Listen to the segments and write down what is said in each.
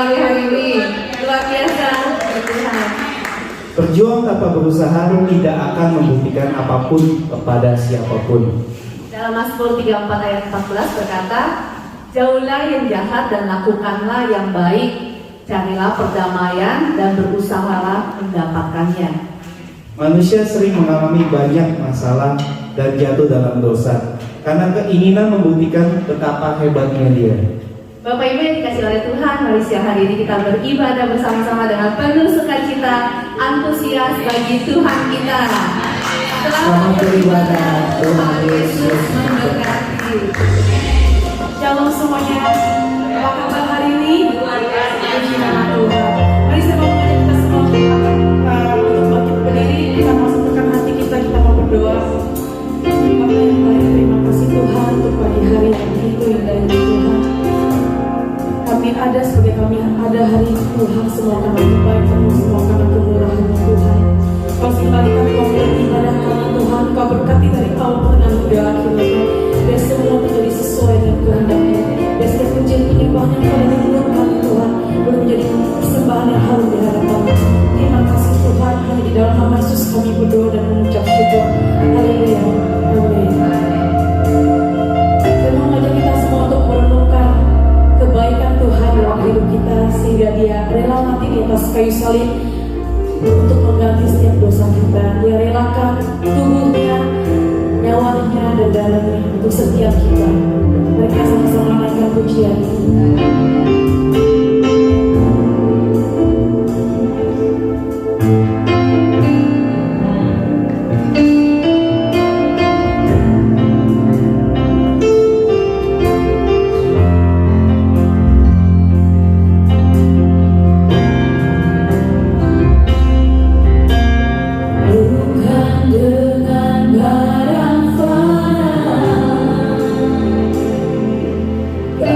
Hari ini luar biasa, Tuhan. Berjuang tanpa berusaha tidak akan membuktikan apapun kepada siapapun. Dalam Mazmur 34 ayat 14 berkata, jauhlah yang jahat dan lakukanlah yang baik, carilah perdamaian dan berusahalah mendapatkannya. Manusia sering mengalami banyak masalah dan jatuh dalam dosa karena keinginan membuktikan betapa hebatnya dia. Bapak Ibu yang dikasih oleh Tuhan, mari siang hari ini kita beribadah bersama-sama dengan penuh sukacita, antusias bagi Tuhan kita. Selamat beribadah, Tuhan Yesus memberkati. Shalom semuanya, apa kabar hari ini? Puji nama Tuhan. Mari saya mau mengajak kita semua untuk bangkit berdiri, kita mau satukan hati kita mau berdoa. Bapak yang baik, terima kasih Tuhan untuk pagi hari yang begitu indah ini Tuhan. Kami ada sebagai kami ada hari ini Tuhan, semua karena kebaikan-Mu, semua karena kemurahan-Mu Tuhan. Pasti kali kami mau beribadah kami Tuhan, Kau berkati dari awal tengah hingga akhir Tuhan. Biar semua menjadi sesuai dengan kehendak-Mu. Biar setiap pujian penyembahan yang pada mulut kami Tuhan boleh menjadi persembahan yang harum di hadapan-Mu. Terima kasih Tuhan, hanya di dalam nama Yesus kami berdoa dan mengucap syukur. Haleluya. Amin. Saya mau mengajak kita semua untuk merenungkan kebaikan Tuhan dalam hidup kita, sehingga Dia rela mati di atas kayu salib untuk mengganti setiap dosa kita. Dia relakan tubuhnya, nyawanya dan darahnya untuk setiap kita. Mereka sama-sama naikkan pujian. Kau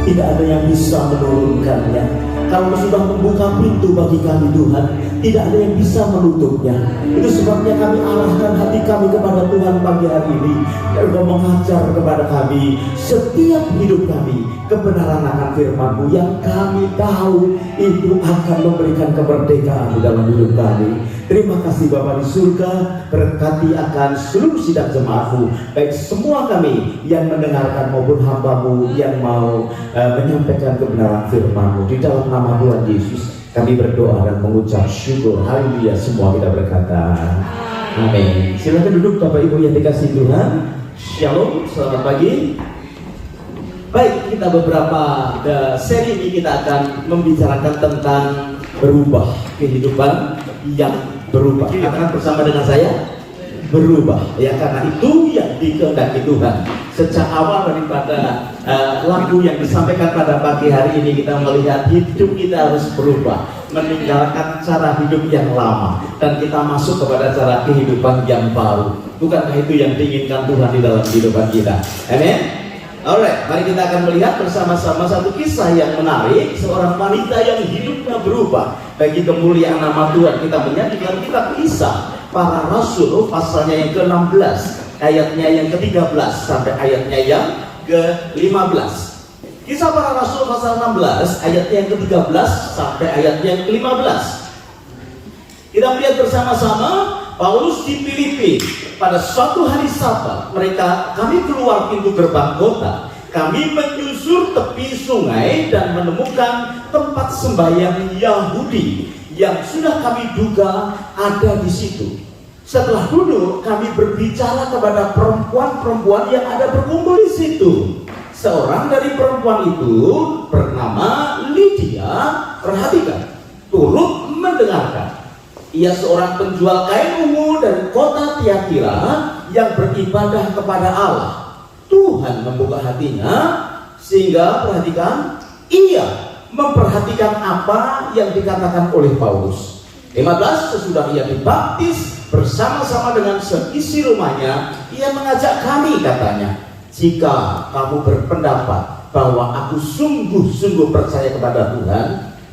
tidak ada yang bisa menurunkannya. Kalau sudah membuka pintu bagi kami Tuhan, tidak ada yang bisa menutupnya. Itu sebabnya kami arahkan hati kami kepada Tuhan pagi hari ini, dan Engkau mengajar kepada kami setiap hidup kami kebenaran akan firman-Mu yang kami tahu itu akan memberikan kemerdekaan di dalam hidup kami. Terima kasih Bapa di surga, berkati akan seluruh sidang jemaat-Mu, baik semua kami yang mendengarkan maupun hamba-Mu yang mau menyampaikan kebenaran firman-Mu. Di dalam nama Tuhan Yesus kami berdoa dan mengucap syukur. Haleluya, semua kita berkata amin. Silakan duduk Bapak Ibu yang dikasihi Tuhan. Shalom, selamat pagi. Baik, kita beberapa seri ini kita akan membicarakan tentang berubah, kehidupan yang berubah. Katakan bersama dengan saya, berubah. Ya, karena itu yang dikehendaki Tuhan. Sejak awal daripada lagu yang disampaikan pada pagi hari ini, kita melihat hidup kita harus berubah, meninggalkan cara hidup yang lama, dan kita masuk kepada cara kehidupan yang baru. Bukankah itu yang diinginkan Tuhan di dalam kehidupan kita? Amin. Alright, mari kita akan melihat bersama-sama satu kisah yang menarik, seorang wanita yang hidupnya berubah. Bagi kemuliaan nama Tuhan, kita melihat di dalam kitab Kisah Para Rasul pasalnya yang ke-16, ayatnya yang ke-13 sampai ayatnya yang ke-15. Kisah Para Rasul pasal 16, ayatnya yang ke-13 sampai ayatnya yang ke-15. Kita melihat bersama-sama Paulus di Filipi. Pada suatu hari Sabat, kami keluar pintu gerbang kota. Kami menyusur tepi sungai dan menemukan tempat sembahyang Yahudi yang sudah kami duga ada di situ. Setelah duduk, kami berbicara kepada perempuan-perempuan yang ada berkumpul di situ. Seorang dari perempuan itu bernama Lydia, perhatikan, turut mendengarkan. Ia seorang penjual kain ungu dari kota Tiatira yang beribadah kepada Allah. Tuhan membuka hatinya sehingga, perhatikan, ia memperhatikan apa yang dikatakan oleh Paulus. 15, sesudah ia dibaptis bersama-sama dengan seisi rumahnya, ia mengajak kami, katanya, jika kamu berpendapat bahwa aku sungguh-sungguh percaya kepada Tuhan,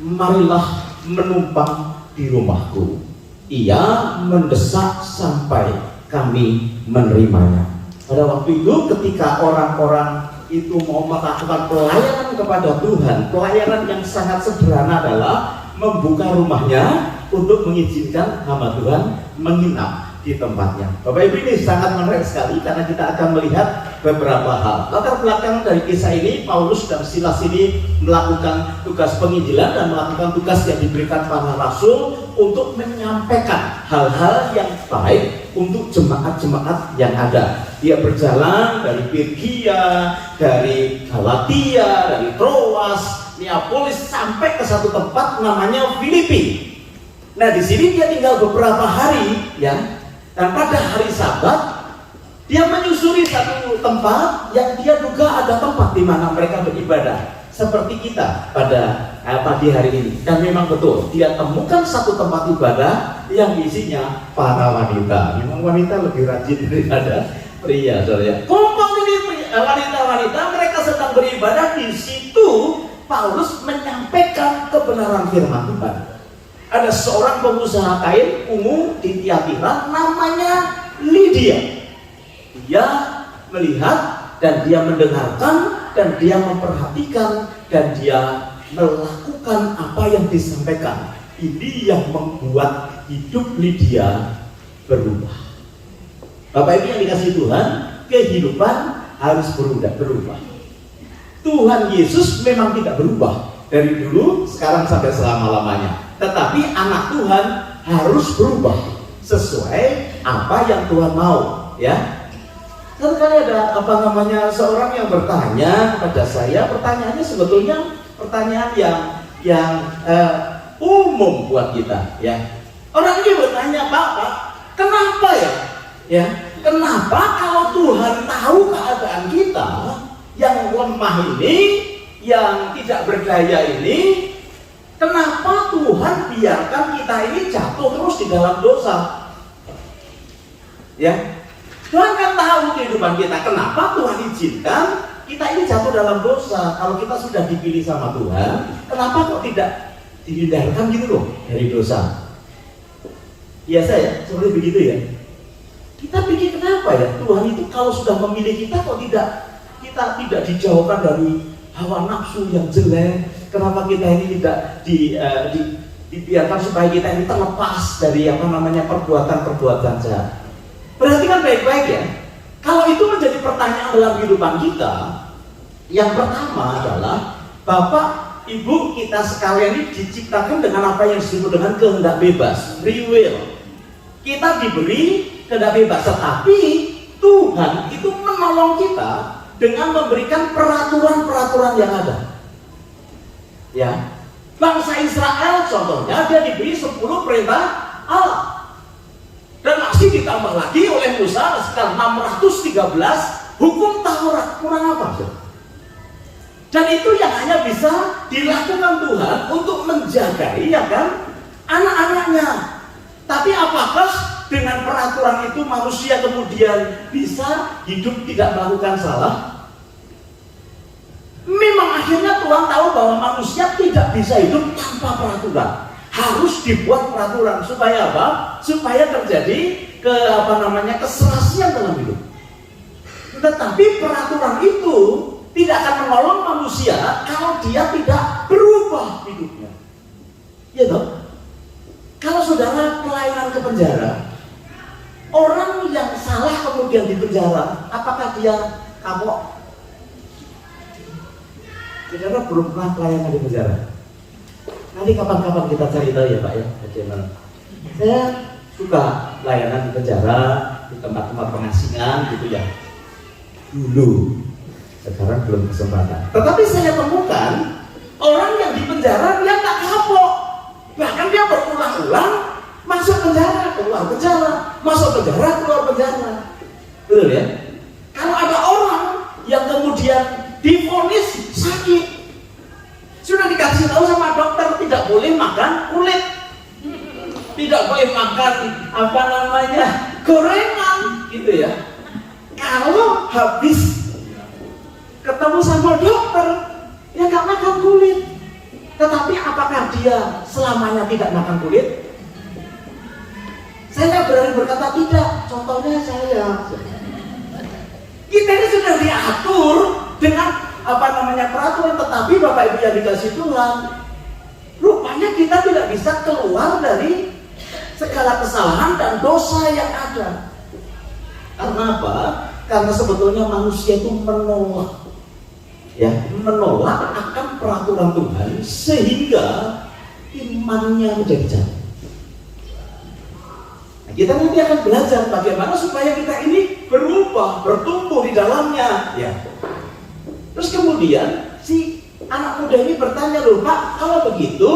marilah menumpang di rumahku. Ia mendesak sampai kami menerimanya. Pada waktu itu ketika orang-orang itu mau melakukan pelayanan kepada Tuhan, pelayanan yang sangat sederhana adalah membuka rumahnya untuk mengizinkan hamba Tuhan menginap di tempatnya. Bapak Ibu, ini sangat menarik sekali karena kita akan melihat beberapa hal. Latar belakang dari kisah ini, Paulus dan Silas ini melakukan tugas penginjilan dan melakukan tugas yang diberikan para rasul untuk menyampaikan hal-hal yang baik untuk jemaat-jemaat yang ada. Dia berjalan dari Pirgia, dari Galatia, dari Troas, Neapolis, sampai ke satu tempat namanya Filipi. Nah, di sini dia tinggal beberapa hari, ya. Dan pada hari Sabat dia menyusuri satu tempat yang dia duga ada tempat di mana mereka beribadah, seperti kita pada pagi hari ini. Dan memang betul, dia temukan satu tempat ibadah yang isinya para wanita. Memang wanita lebih rajin daripada pria, saudara. Kumpul ini wanita-wanita, mereka sedang beribadah. Di situ Paulus menyampaikan kebenaran firman Tuhan. Ada seorang pengusaha kain ungu di Tiatira namanya Lydia. Dia melihat dan dia mendengarkan dan dia memperhatikan dan dia melakukan apa yang disampaikan. Ini yang membuat hidup Lydia berubah. Bapak Ibu yang dikasihi Tuhan, kehidupan harus berubah. Tuhan Yesus memang tidak berubah dari dulu, sekarang sampai selama-lamanya. Tetapi anak Tuhan harus berubah sesuai apa yang Tuhan mau, ya. Satu kali ada seorang yang bertanya kepada saya, pertanyaannya sebetulnya pertanyaan yang umum buat kita, ya. Orang ini bertanya, Pak, kenapa ya? Ya, kenapa kalau Tuhan tahu keadaan kita yang lemah ini, yang tidak berdaya ini, kenapa Tuhan biarkan kita ini jatuh terus di dalam dosa? Ya, Tuhan kan tahu kehidupan kita. Kenapa Tuhan izinkan kita ini jatuh dalam dosa. Kalau kita sudah dipilih sama Tuhan, kenapa kok tidak dihindarkan gitu loh dari dosa? Biasa ya, seperti begitu ya. Kita pikir kenapa ya Tuhan itu kalau sudah memilih kita kok kita tidak dijauhkan dari hawa nafsu yang jelek. Kenapa kita ini tidak dibiarkan supaya kita ini terlepas dari perbuatan-perbuatan jahat? Perhatikan baik-baik ya. Kalau itu menjadi pertanyaan dalam kehidupan kita, yang pertama adalah Bapak, Ibu kita sekalian ini diciptakan dengan apa yang disebut dengan kehendak bebas, free will. Kita diberi kehendak bebas, tetapi Tuhan itu menolong kita dengan memberikan peraturan-peraturan yang ada. Ya, bangsa Israel contohnya dia diberi 10 perintah Allah, dan masih ditambah lagi oleh Musa sekitar 613 hukum Taurat. Kurang apa? Dan itu yang hanya bisa dilakukan Tuhan untuk menjagai ya kan anak-anaknya. Tapi apakah dengan peraturan itu manusia kemudian bisa hidup tidak melakukan salah? Memang akhirnya Tuhan tahu bahwa manusia tidak bisa hidup tanpa peraturan. Harus dibuat peraturan supaya apa? Supaya terjadi keserasian dalam hidup. Tetapi peraturan itu tidak akan menolong manusia kalau dia tidak berubah hidupnya. Ya toh? Kalau saudara pelayanan ke penjara, orang yang salah kemudian di penjara, apakah dia kapok? Saudara belum pernah pelayanan di penjara. Nanti kapan-kapan kita cari tahu ya Pak ya, bagaimana. Saya suka pelayanan di penjara, di tempat-tempat pengasingan gitu ya. Dulu, sekarang belum kesempatan. Tetapi saya temukan orang yang di penjara dia tak kapok. Bahkan dia berulang-ulang masuk penjara, keluar penjara, masuk penjara, keluar penjara. Betul ya? Kalau ada orang yang kemudian divonis sakit, sudah dikasih tahu sama dokter tidak boleh makan kulit, tidak boleh makan gorengan, gitu ya. Kalau habis ketemu sama dokter, ya nggak makan kulit. Tetapi apakah dia selamanya tidak makan kulit? Saya berani berkata tidak. Contohnya saya. Kita ini sudah diatur dengan peraturan, tetapi Bapak Ibu yang dikasih Tuhan, rupanya kita tidak bisa keluar dari segala kesalahan dan dosa yang ada. Karena apa? Karena sebetulnya manusia itu menolak akan peraturan Tuhan sehingga imannya menjadi jatuh. Nah, kita nanti akan belajar bagaimana supaya kita ini berubah, bertumbuh di dalamnya. Ya. Terus kemudian si anak muda ini bertanya, loh Pak, kalau begitu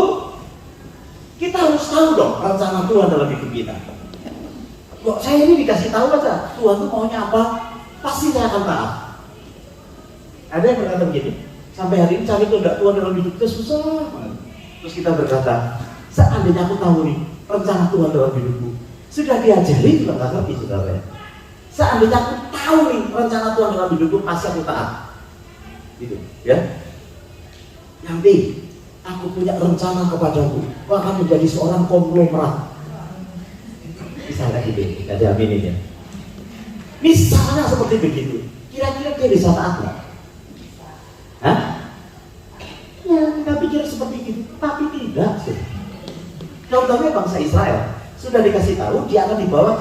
kita harus tahu dong rencana Tuhan dalam hidup kita. Kok saya ini dikasih tahu aja Tuhan tuh maunya apa, pasti saya akan taat. Ada yang berkata begini, sampai hari ini cari kehendak Tuhan dalam hidup kita susah. Terus kita berkata, seandainya aku tahu nih rencana Tuhan dalam hidupku, sudah diajari juga nggak ngerti saudara. Seandainya aku tahu nih rencana Tuhan dalam hidupku, pasti aku taat. Gitu, ya. Nanti aku punya rencana kepadamu, aku akan menjadi seorang konglomerat. Misalnya gitu, kita jaminin ya. Misalnya seperti begitu, kira-kira dia bisa taat nggak? Hah? Ya, kita pikir seperti itu, tapi tidak. Contohnya bangsa Israel sudah dikasih tahu dia akan dibawa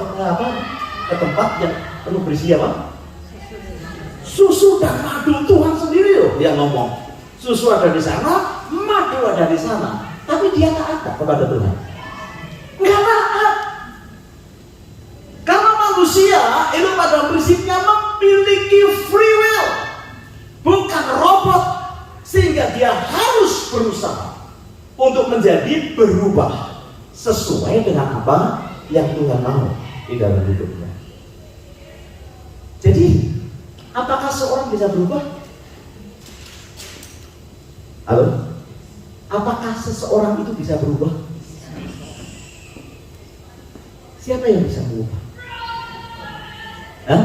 ke tempat yang penuh berisi apa? Susu dan madu. Tuhan sendiri loh yang ngomong. Susu ada di sana, madu ada di sana. Tapi dia tak ada kepada Tuhan. Nggak taat. Karena manusia itu pada prinsipnya memiliki free will, bukan robot, sehingga dia harus berusaha untuk menjadi berubah sesuai dengan apa yang Tuhan mau di dalam hidupnya. Jadi, apakah seorang bisa berubah? Halo? Apakah seseorang itu bisa berubah? Siapa yang bisa berubah? Hah?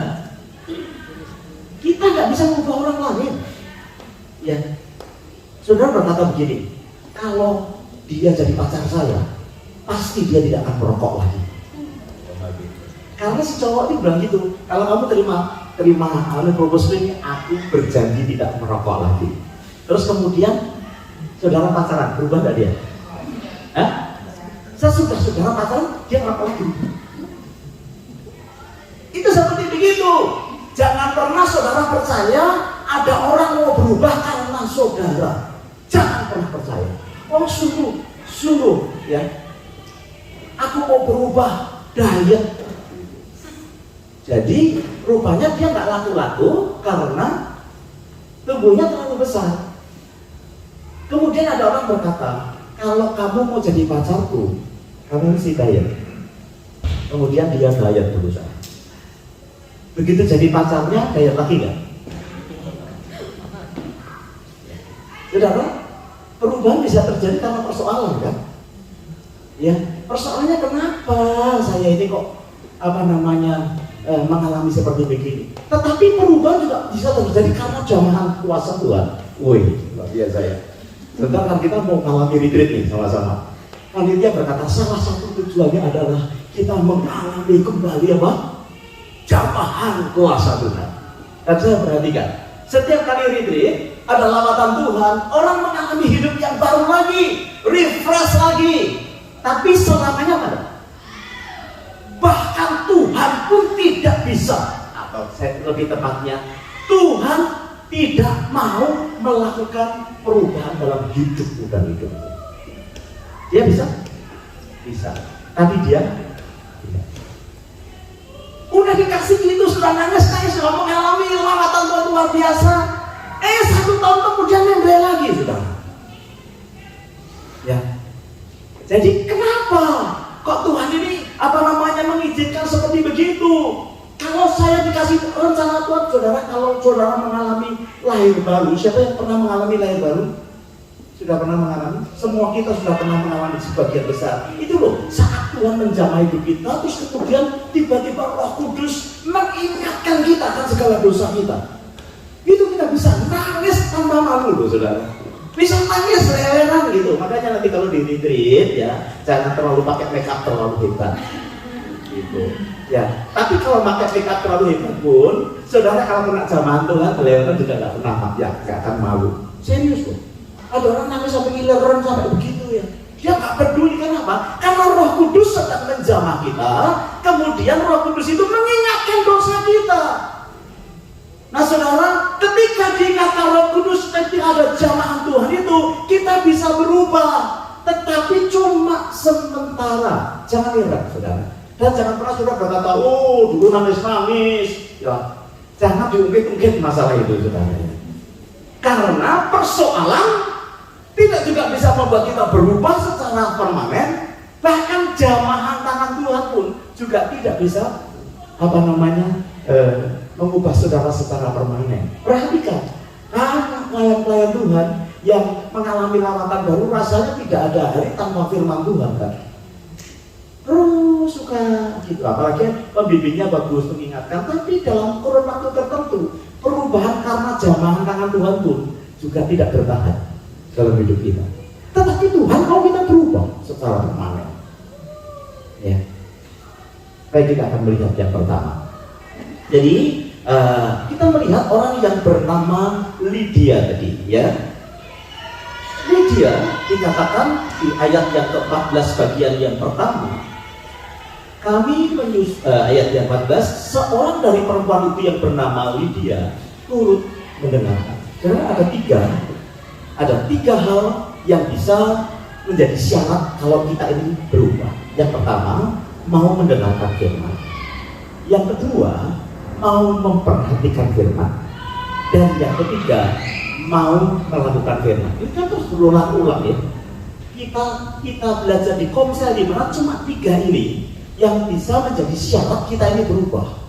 Kita nggak bisa bisa mengubah orang lain. Ya, saudara berkata begini, kalau dia jadi pacar saya, pasti dia tidak akan merokok lagi. Karena si cowok ini bilang gitu, kalau kamu terima proposal ini, aku berjanji tidak merokok lagi. Terus kemudian saudara pacaran, berubah nggak dia? Sesudah saudara pacaran, dia merokok lagi. Itu seperti begitu. Jangan pernah saudara percaya ada orang mau berubah karena saudara. Jangan pernah percaya. Oh sungguh ya. Aku mau berubah diet. Jadi rupanya dia nggak laku-laku karena tubuhnya terlalu besar. Kemudian ada orang berkata, kalau kamu mau jadi pacarku, kamu mesti diet. Kemudian dia diet berusaha. Begitu jadi pacarnya, diet lagi nggak? Saudara, perubahan bisa terjadi karena persoalan kan? Ya, persoalannya kenapa saya ini kok mengalami seperti begini. Tetapi perubahan juga bisa terjadi karena jamahan kuasa Tuhan. Wih, luar biasa ya. Sebentar kan kita mau mengalami retreat nih sama-sama. Panitia berkata salah satu tujuannya adalah kita mengalami kembali apa? Jamahan kuasa Tuhan. Dan saya perhatikan, setiap kali retreat ada lawatan Tuhan, orang mengalami hidup yang baru lagi, refresh lagi. Tapi selamanya mana? Bahkan Tuhan pun tidak bisa, atau lebih tepatnya Tuhan tidak mau melakukan perubahan dalam hidupmu dan hidupmu. Dia bisa? Bisa. Tapi dia tidak. Udah dikasih itu, sudah nangis, sudah mengalami lawatan Tuhan luar biasa. 1 tahun kemudian membeli lagi, sudah. Ya. Jadi kenapa kok Tuhan ini mengizinkan seperti begitu? Kalau saya dikasih rencana Tuhan, saudara, kalau saudara mengalami lahir baru, siapa yang pernah mengalami lahir baru? Sudah pernah mengalami? Semua kita sudah pernah mengalami sebagian besar. Itu loh, saat Tuhan menjamah hidup kita, terus kemudian tiba-tiba Roh Kudus mengingatkan kita akan segala dosa kita. Itu kita bisa nangis tanpa malu loh, saudara. Bisa nangis leleran gitu. Makanya nanti kalau di retreat ya, jangan terlalu pakai makeup terlalu hebat. Gitu. Ya, tapi kalau pakai makeup terlalu hebat pun, saudara kalau kena jamahan Tuhan, leleran juga nggak pernah nggak akan malu. Serius loh. Ada orang nangis sampai ileran sampai begitu ya. Dia nggak peduli, kenapa? Karena Roh Kudus sedang menjamah kita. Kemudian Roh Kudus itu mengingatkan dosa kita. Nah saudara, ketika diingatkan Roh Kudus, ketika ada jamahan Tuhan itu, kita bisa berubah. Tetapi cuma sementara. Jangan heran saudara. Dan jangan pernah saudara berkata, oh dulu nangis-nangis. Ya, jangan diungkit-ungkit masalah itu saudara. Karena persoalan tidak juga bisa membuat kita berubah secara permanen. Bahkan jamahan tangan Tuhan pun juga tidak bisa mengubah saudara secara permanen. Perhatikan, anak pelayan-pelayan Tuhan yang mengalami lawatan baru rasanya tidak ada hari tanpa firman Tuhan kan. Terus suka gitu, apalagi pembimbingnya bagus mengingatkan. Tapi dalam kurun waktu tertentu, perubahan karena jamahan tangan Tuhan pun juga tidak bertahan dalam hidup kita. Tetapi Tuhan mau kita berubah secara permanen. Ya. Baik, kita akan melihat yang pertama. Jadi kita melihat orang yang bernama Lydia tadi, ya. Lydia dikatakan di ayat yang ke-14 bagian yang pertama. Ayat yang 14, seorang dari perempuan itu yang bernama Lydia turut mendengarkan. Karena ada tiga hal yang bisa menjadi syarat kalau kita ini berubah. Yang pertama, mau mendengarkan firman. Yang kedua, mau memperhatikan firman. Dan yang ketiga, mau melakukan firman. Itu kan terus berulang-ulang ya. Kita belajar di Komsel di mana cuma 3 ini yang bisa menjadi syarat kita ini berubah.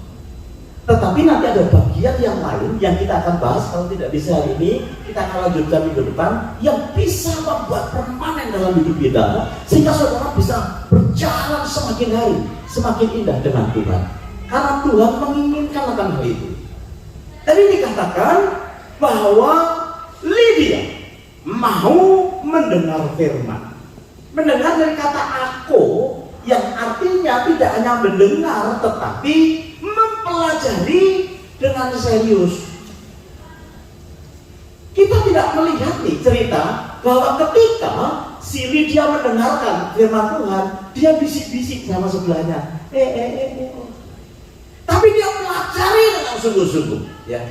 Tetapi nanti ada bagian yang lain yang kita akan bahas. Kalau tidak bisa hari ini, kita akan lanjutkan minggu depan, yang bisa membuat permanen dalam hidup kita, sehingga saudara bisa berjalan semakin hari semakin indah dengan Tuhan. Karena Tuhan menginginkan akan hal itu. Tadi dikatakan bahwa Lydia mau mendengar firman. Mendengar dari kata aku, yang artinya tidak hanya mendengar tetapi mempelajari dengan serius. Kita tidak melihat nih cerita bahwa ketika si Lydia mendengarkan firman Tuhan, dia bisik-bisik sama sebelahnya. Tapi dia pelajari dengan sungguh-sungguh. Ya.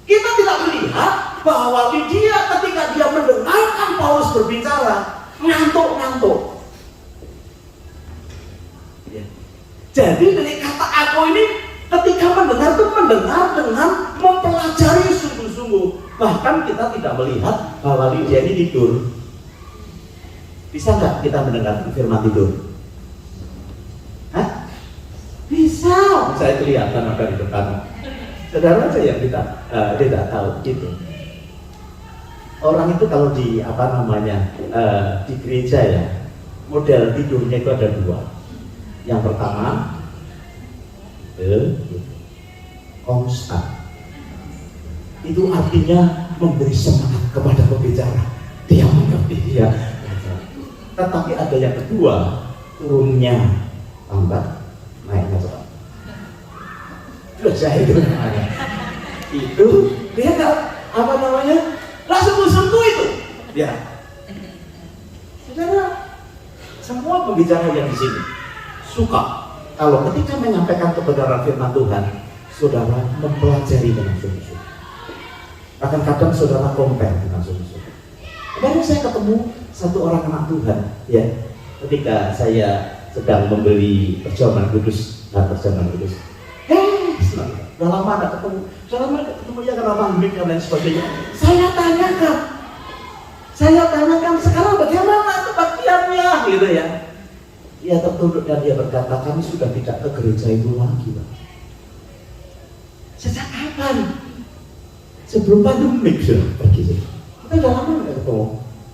Kita tidak melihat bahwa Lydia ketika dia mendengarkan Paulus berbicara, ngantuk-ngantuk. Ya. Jadi dari kata aku ini ketika mendengar itu mendengar dengan mempelajari sungguh-sungguh. Bahkan kita tidak melihat bahwa Lydia ini tidur. Bisa nggak kita mendengar firman tidur? Hah? Bisa. Saya kelihatan ada di depan. Saudara saja yang kita tidak tahu gitu. Orang itu kalau di di gereja ya, model tidurnya itu ada dua. Yang pertama, konstan. Itu artinya memberi semangat kepada pembicara. Dia mengerti ya. Tetapi ada yang kedua, turunnya lambat, naiknya cepat. Saya itu namanya. Itu dia langsung sungguh itu. Ya. Saudara, semua pembicara yang di sini suka kalau ketika menyampaikan kebenaran firman Tuhan, saudara mempelajari dengan sungguh-sungguh. Bahkan kadang saudara compare dengan sungguh-sungguh. Kemarin saya ketemu satu orang anak Tuhan, ya, ketika saya sedang membeli perjamuan kudus, udah lama ada ketemu, ya karena pandemik dan lain sebagainya. Saya tanyakan sekarang bagaimana kebaktiannya, gitu ya. Dia tertunduk dan dia berkata, kami sudah tidak ke gereja itu lagi, Pak. Sejak kapan? Sebelum pandemik sudah pergi. Kita udah lama nggak ketemu.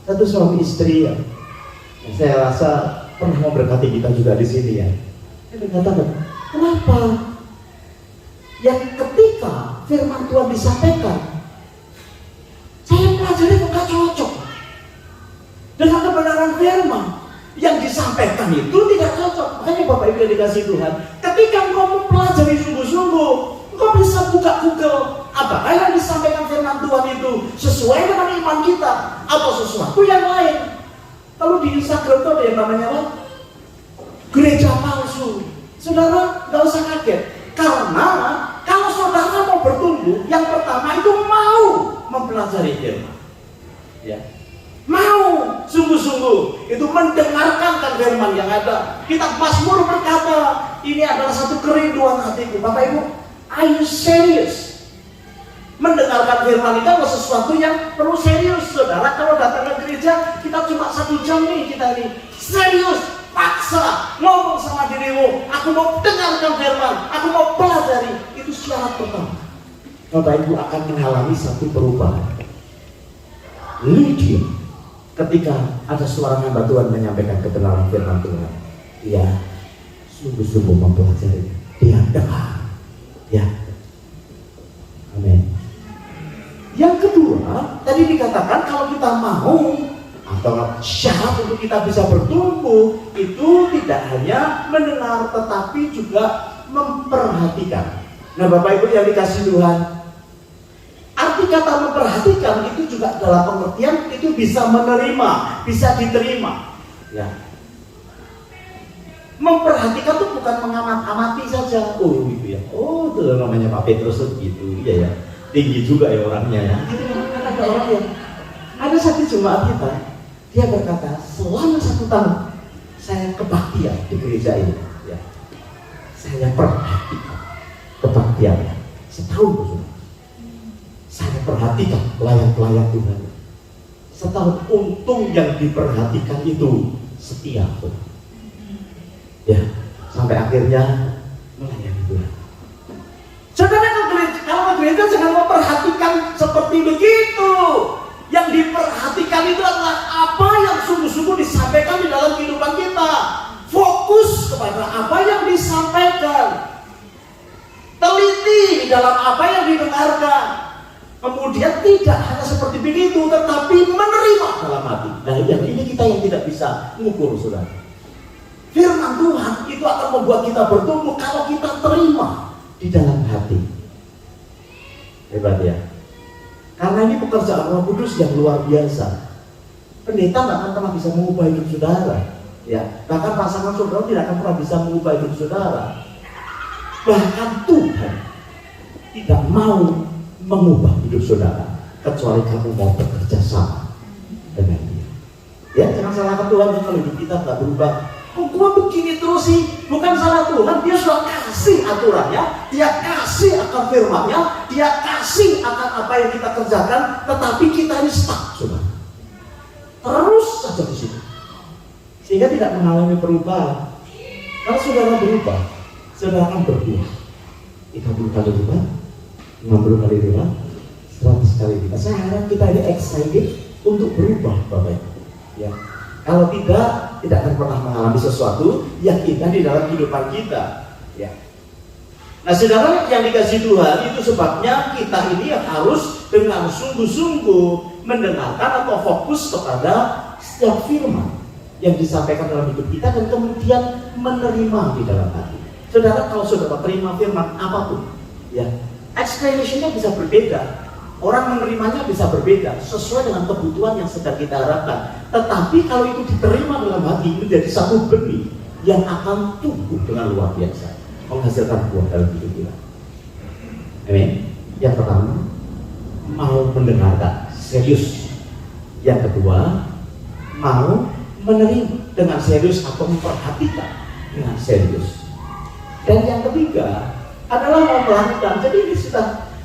Satu suami istri ya. Saya rasa pernah memberkati kita juga di sini ya. Dia berkata, kenapa? Yang ketika firman Tuhan disampaikan, saya pelajari kok gak cocok dengan kebenaran firman yang disampaikan itu tidak cocok. Makanya Bapak Ibu yang dikasih Tuhan, ketika engkau mempelajari sungguh-sungguh, engkau bisa buka Google, apakah yang disampaikan firman Tuhan itu sesuai dengan iman kita atau sesuatu yang lain. Kalau di Instagram itu ada yang namanya apa? Gereja palsu. Saudara gak usah kaget, karena kalau saudara mau bertumbuh, yang pertama itu mau mempelajari firman, ya, mau sungguh-sungguh itu mendengarkan firman yang ada. Kitab Mazmur berkata, ini adalah satu kerinduan hatiku. Bapak Ibu, are you serious? Mendengarkan firman itu adalah sesuatu yang perlu serius. Saudara kalau datang ke gereja, kita cuma 1 jam nih, kita ini serius. Paksa ngomong sama dirimu, aku mau dengarkan firman, aku mau pelajari. Itu syarat pertama. Bapak Ibu akan mengalami satu perubahan. Lydia, ketika ada suara hamba Tuhan menyampaikan kebenaran firman Tuhan, dia sungguh-sungguh mempelajari. Dia dengar. Ya. Amin. Yang kedua, tadi dikatakan kalau kita mau atau syarat untuk kita bisa bertumbuh itu tidak hanya mendengar tetapi juga memperhatikan. Nah Bapak Ibu yang dikasih Tuhan, arti kata memperhatikan itu juga dalam pengertian itu bisa menerima, bisa diterima. Ya. Memperhatikan itu bukan mengamati saja. Oh gitu ya. Oh itu namanya Pak Petrus gitu. Iya ya. Tinggi juga ya orangnya ya. Ada orang yang ada satu jemaat kita, dia berkata selama 1 tahun saya kebaktian di gereja ini, ya. Saya perhatikan kebaktiannya setahun. Saya perhatikan pelayan-pelayan Tuhan. Setahun untung yang diperhatikan itu setia. Ya, sampai akhirnya melayani Tuhan. Saudara kalau gereja jangan memperhatikan seperti begitu. Yang diperhatikan itu adalah apa yang sungguh-sungguh disampaikan di dalam kehidupan kita. Fokus kepada apa yang disampaikan. Teliti di dalam apa yang didengarkan. kemudian tidak hanya seperti begitu, tetapi menerima dalam hati. Nah, yang ini kita yang tidak bisa mengukur, saudara. Firman Tuhan itu akan membuat kita bertumbuh kalau kita terima di dalam hati. Hebat ya. Karena ini pekerjaan Roh Kudus yang luar biasa. Pendeta nggak akan pernah bisa mengubah hidup saudara. Ya, bahkan pasangan saudara tidak akan pernah bisa mengubah hidup saudara. Bahkan Tuhan tidak mau mengubah hidup saudara kecuali kamu mau bekerja sama dengan Dia. Ya, jangan salahkan Tuhan kalau hidup kita nggak berubah. Kok gua begini terus sih? Bukan salah Tuhan, Dia sudah kasih aturannya, Dia kasih akan firman-Nya, Dia kasih akan apa yang kita kerjakan, tetapi kita ini stuck, saudara. Terus saja di situ, sehingga tidak mengalami perubahan. Kalau saudara berubah, saudara akan berbuah. 30 kali lipat, 60 kali lipat, 100 kali lipat. Saya harap kita ini excited untuk berubah, Bapak Ibu. Ya. Kalau tidak akan pernah mengalami sesuatu yang indah di dalam kehidupan kita. Ya. Nah, saudara yang dikasih Tuhan, itu sebabnya kita ini harus dengan sungguh-sungguh mendengarkan atau fokus kepada setiap firman yang disampaikan dalam hidup kita dan kemudian menerima di dalam hati. Saudara, kalau saudara terima firman apapun, ya, explanation-nya bisa berbeda. Orang menerimanya bisa berbeda sesuai dengan kebutuhan yang sedang kita harapkan. Tetapi kalau itu diterima dalam hati, menjadi satu benih yang akan tumbuh dengan luar biasa, menghasilkan buah dalam hidup kita. Amin. Yang pertama, mau mendengarkan serius. Yang kedua, mau menerima dengan serius atau memperhatikan dengan serius. Dan yang ketiga adalah mau melakukan. Jadi ini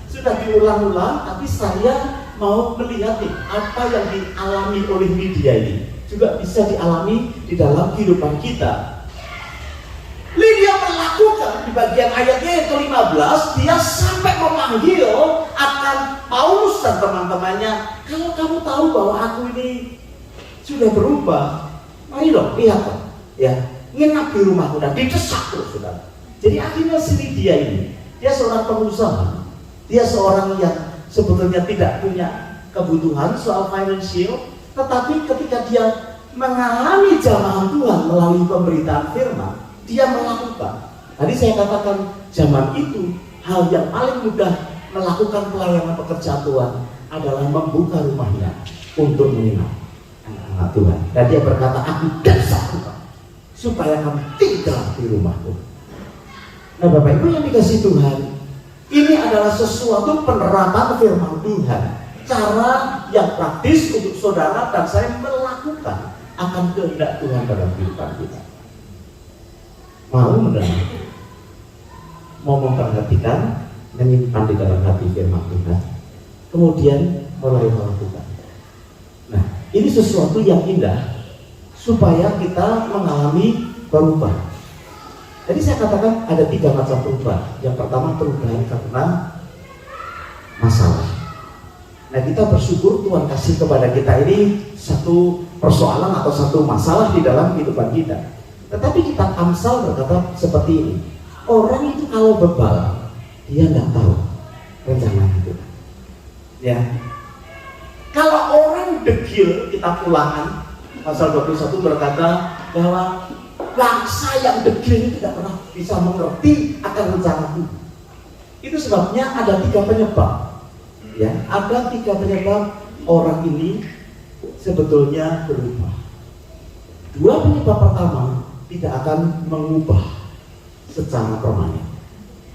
sudah diulang-ulang, tapi saya mau melihat nih apa yang dialami oleh Lydia ini juga bisa dialami di dalam kehidupan kita. Lydia melakukan di bagian ayatnya yang ke-15, dia sampai memanggil akan Paulus dan teman-temannya. Kalau kamu tahu bahwa aku ini sudah berubah, mari dong lihat dong, ya, nginap di rumahku dan didesak terus, saudara. Jadi akhirnya si Lydia ini, dia seorang pengusaha. Dia seorang yang sebetulnya tidak punya kebutuhan soal finansial, tetapi ketika dia mengalami jamahan Tuhan melalui pemberitaan firman, dia melakukan. Tadi saya katakan zaman itu hal yang paling mudah melakukan pelayanan pekerjaan Tuhan adalah membuka rumahnya untuk menginap anak-anak Tuhan. Dan dia berkata, aku dasar Tuhan supaya kamu tinggal di rumahku. Nah, Bapak Ibu yang dikasih Tuhan, ini adalah sesuatu penerapan firman Tuhan, cara yang praktis untuk saudara dan saya melakukan akan kehendak Tuhan dalam kehidupan kita. Mau mendengar, mau memperhatikan, menyimpan di dalam hati firman Tuhan, kemudian mulai melakukan. Nah, ini sesuatu yang indah supaya kita mengalami perubahan. Jadi saya katakan ada 3 macam perubahan. Yang pertama, perubahan karena masalah. Nah, kita bersyukur Tuhan kasih kepada kita ini satu persoalan atau satu masalah di dalam kehidupan kita. Tetapi kitab Amsal berkata seperti ini, orang itu kalau bebal, dia nggak tahu rencana itu. Ya, kalau orang degil, kitab Ulangan pasal 21 berkata bahwa bangsa yang degil itu tidak pernah bisa mengerti akan rencana Tuhan. Itu sebabnya ada 3 penyebab. Ya, ada 3 penyebab orang ini sebetulnya berubah. 2 penyebab pertama tidak akan mengubah secara permanen,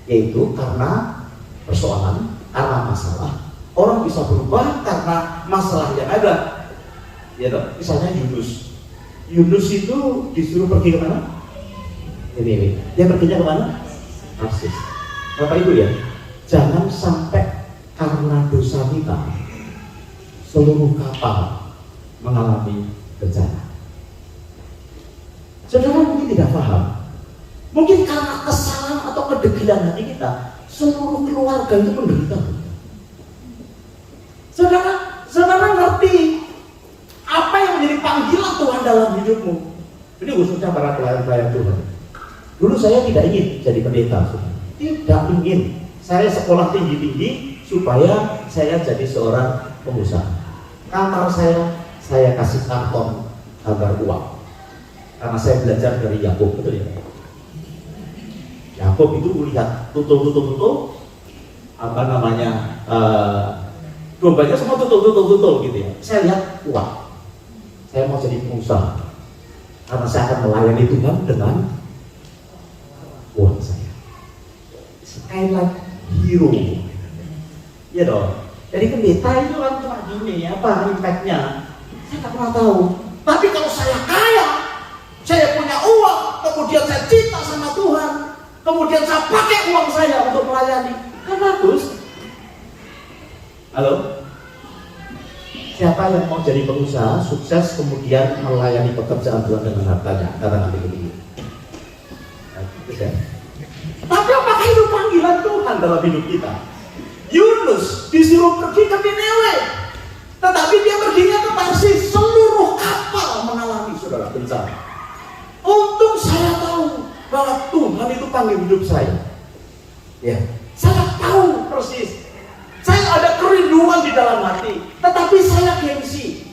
yaitu karena persoalan, karena masalah. Orang bisa berubah karena masalah yang ada. Ya, misalnya Yunus itu disuruh pergi ke mana? Ini. Dia perginya ke mana? Tarsis. Bapak Ibu ya, jangan sampai karena dosa kita seluruh kapal mengalami bencana. Saudara mungkin tidak paham. Mungkin karena kesalahan atau kedegilan hati kita, seluruh keluarga itu menderita. Saudara ngerti apa yang menjadi panggilan Tuhan dalam hidupmu? Ini khususnya para pelayan-pelayan Tuhan. Dulu saya tidak ingin jadi pendeta, tidak ingin. Saya sekolah tinggi-tinggi, supaya saya jadi seorang pengusaha. Kamar saya kasih karton gambar uang. Karena saya belajar dari Yakub, betul ya? Yakub itu melihat tutul apa namanya dombanya semua tutul gitu ya. Saya lihat uang. Saya mau jadi pengusaha karena saya akan melayani Tuhan dengan uang saya. Skyline hero. Iya dong. Jadi pendeta itu kan cuma gini, apa impactnya? Saya tak pernah tahu. Tapi kalau saya kaya, saya punya uang, kemudian saya cinta sama Tuhan, kemudian saya pakai uang saya untuk melayani, kan bagus. Halo? Siapa yang mau jadi pengusaha, sukses, kemudian melayani pekerjaan Tuhan dengan hartanya? Katakan begitu. Tapi apakah itu panggilan Tuhan dalam hidup kita? Yunus disuruh pergi ke Niniwe, tetapi dia perginya ke Tarsis. Seluruh kapal mengalami saudara bencana. Untung saya tahu bahwa Tuhan itu panggil hidup saya. Ya, saya tahu persis. Saya ada kerinduan di dalam hati, tetapi saya gengsi.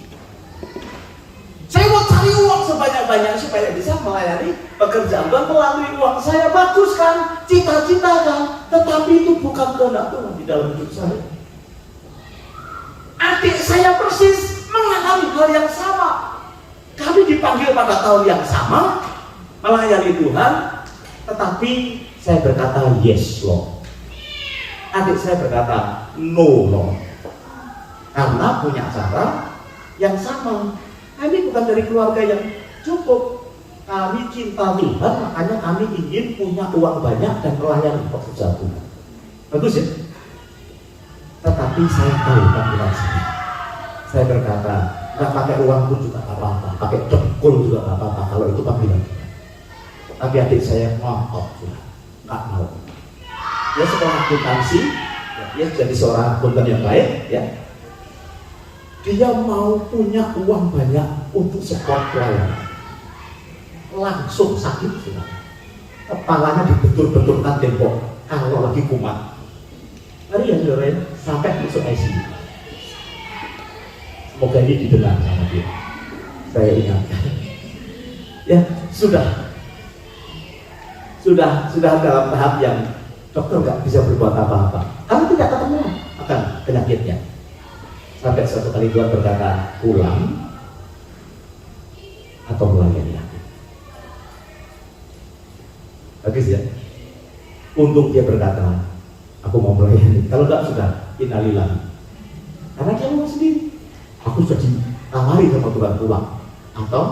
Saya mau cari uang sebanyak-banyak supaya bisa melayani pekerjaan Tuhan melalui uang saya. Bagus kan? Cita-cita kan? Tetapi itu bukan kehendak Tuhan di dalam hidup saya. Adik saya persis mengalami hal yang sama. Kami dipanggil pada tahun yang sama melayani Tuhan, tetapi saya berkata yes Lord. Adik saya berkata no Lord, karena punya cara yang sama. Kami bukan dari keluarga yang cukup. Kami cinta Tuhan, makanya kami ingin punya uang banyak dan melayani pekerjaan Tuhan. Bagus ya? Tetapi saya tahu panggilan saya. Saya berkata, nggak pakai uang pun juga nggak apa-apa, pakai dengkul juga nggak apa-apa kalau itu panggilan Tuhan. Tapi adik saya ngotot Tuhan, nggak mau. Dia sekolah akuntansi, dia jadi seorang akuntan yang baik, ya. Dia mau punya uang banyak untuk support pelayanan. Langsung sakit sudah. Kepalanya dibentur-benturkan tembok kalau lagi kumat. Mari ya saudara, sampai masuk ICU. Semoga ini didengar sama dia. Saya ingatkan. Ya sudah dalam tahap yang dokter nggak bisa berbuat apa-apa. Karena tidak ketemu akan penyakitnya. Sampai suatu kali Tuhan berkata, pulang atau melayani aku. Bagus ya. Untung dia berkata, aku mau melayani. Kalau enggak sudah innalillahi. Karena dia mau sendiri. Aku sudah ditawari sama Tuhan pulang. Atau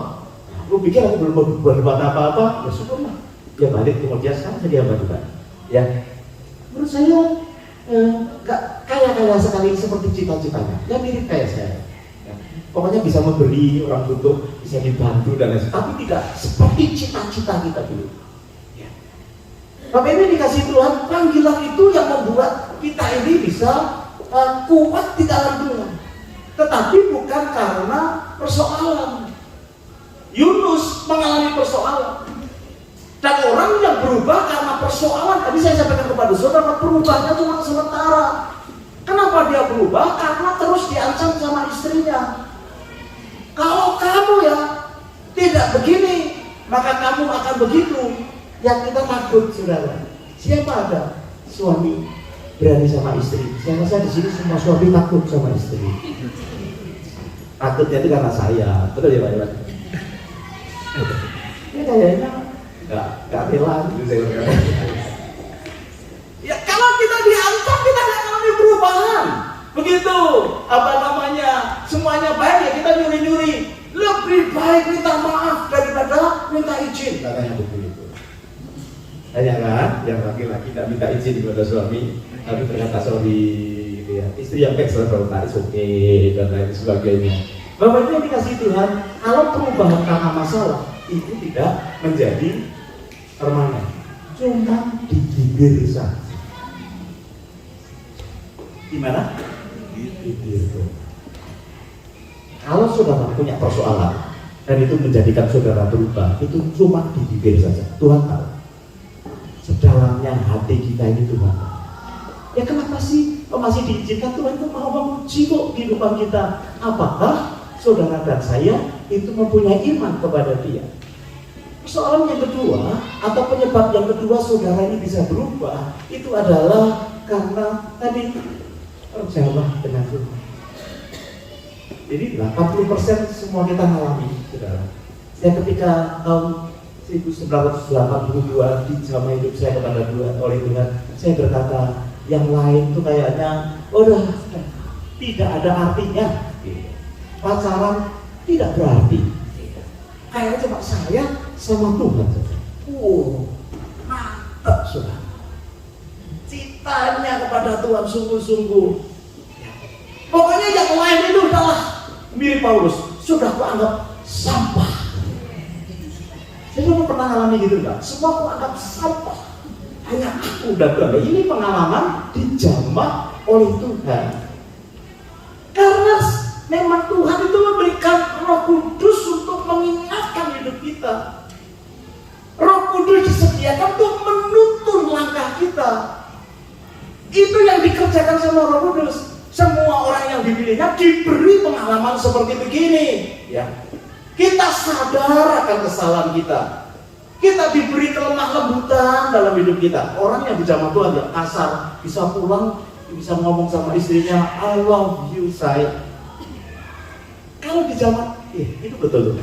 aku pikir aku belum berbuat apa-apa, ya syukurlah. Dia balik kemudian sekarang jadi hamba Tuhan. Ya, menurut saya nggak kaya sekali seperti cita-citanya. Dia mirip kayak saya. Ya. Pokoknya bisa memberi orang butuh, bisa dibantu dan lain-lain. Tapi tidak seperti cita-cita kita dulu. Ya. Bapak ini dikasih Tuhan, panggilan itu yang membuat kita ini bisa kuat di dalam Tuhan. Tetapi bukan karena persoalan. Yunus mengalami persoalan. Dan orang yang berubah karena persoalan, tadi saya sampaikan kepada saudara, perubahannya cuma sementara. Kenapa dia berubah? Karena terus diancam sama istrinya. Kalau kamu ya tidak begini, maka kamu akan begitu. Yang kita takut, saudara. Siapa ada suami berani sama istri? Saya rasa di sini semua suami takut sama istri. Takutnya itu karena saya, betul ya Pak Iwan? Ini kayaknya nggak rela gitu saya berkata. Ya kalau kita diancam kita nggak mengalami perubahan. Begitu apa namanya semuanya baik ya kita nyuri-nyuri. Lebih baik minta maaf daripada minta izin katanya begitu. Hanya kan yang laki-laki tidak minta izin kepada suami, tapi ternyata sorry gitu ya. Istri yang baik selalu tarik oke dan lain sebagainya. Bapak itu yang dikasih Tuhan, kalau perubahan karena masalah itu tidak menjadi permanen, cuma di bibir saja. Gimana? Di bibir itu. Kalau saudara punya persoalan dan itu menjadikan saudara berubah, itu cuma di bibir saja. Tuhan tahu. Sedalamnya hati kita ini Tuhan. Ya kenapa sih Kalau masih diizinkan, Tuhan itu mau menguji kok kehidupan kita. Apakah saudara dan saya itu mempunyai iman kepada Dia? Persoalan yang kedua, atau penyebab yang kedua saudara ini bisa berubah, itu adalah karena tadi terjamah dengan Tuhan. Jadi 80% semua kita mengalami, saudara. Saya ketika tahun 1982 dijamah hidup saya kepada Tuhan oleh Tuhan, saya berkata, yang lain tuh kayaknya udah tidak ada artinya. Pacaran tidak berarti. Kayaknya cuma saya sama Tuhan saja. Mantap sudah. Cintanya kepada Tuhan sungguh-sungguh. Pokoknya yang lain itu adalah mirip Paulus, sudah kuanggap sampah. Jadi kamu pernah alami gitu enggak? Semua kuanggap sampah. Hanya aku udah bangga. Ini pengalaman dijamah oleh Tuhan. Karena memang Tuhan itu memberikan Roh Kudus untuk mengingatkan hidup kita. Roh Kudus disediakan untuk menuntun langkah kita. Itu yang dikerjakan sama Roh Kudus. Semua orang yang dipilihnya diberi pengalaman seperti begini. Ya, kita sadar akan kesalahan kita. Kita diberi kelemah lembutan dalam hidup kita. Orang yang dijamah Tuhan ya kasar, bisa pulang, bisa ngomong sama istrinya, I love you, sayang. Kalau dijamah, itu betul tuh.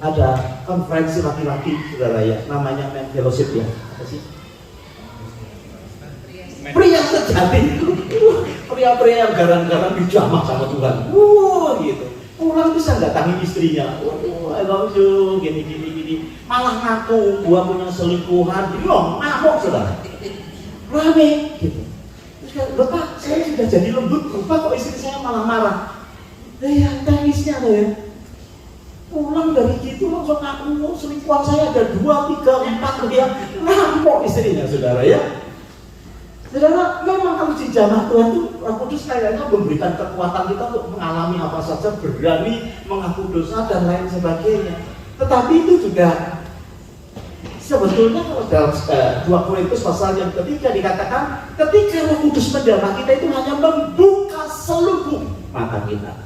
Ada konferensi laki-laki, saudara ya, namanya Men Fellowship ya. Apa sih? Pria sejati. Pria-pria yang garang-garang dijamah sama Tuhan. Gitu. Pulang bisa datangi istrinya. I love you, gini. Malah ngaku gua punya selingkuhan. Jadi ngamuk saudara. Rame gitu. Terus kan, Bapak, saya sudah jadi lembut, Bapak kok istri saya malah marah. Ya tangisnya loh ya. Pulang dari gitu langsung ngaku selingkuhan saya ada 2, 3, 4 dia ngamuk istrinya saudara ya. Saudara, memang kalau dijamah Tuhan itu Roh Kudus kayaknya memberikan kekuatan kita untuk mengalami apa saja, berani mengaku dosa dan lain sebagainya. Tetapi itu juga sebetulnya kalau dalam 2 Korintus pasal yang ketiga dikatakan ketika Roh Kudus menjamah kita itu hanya membuka selubung mata kita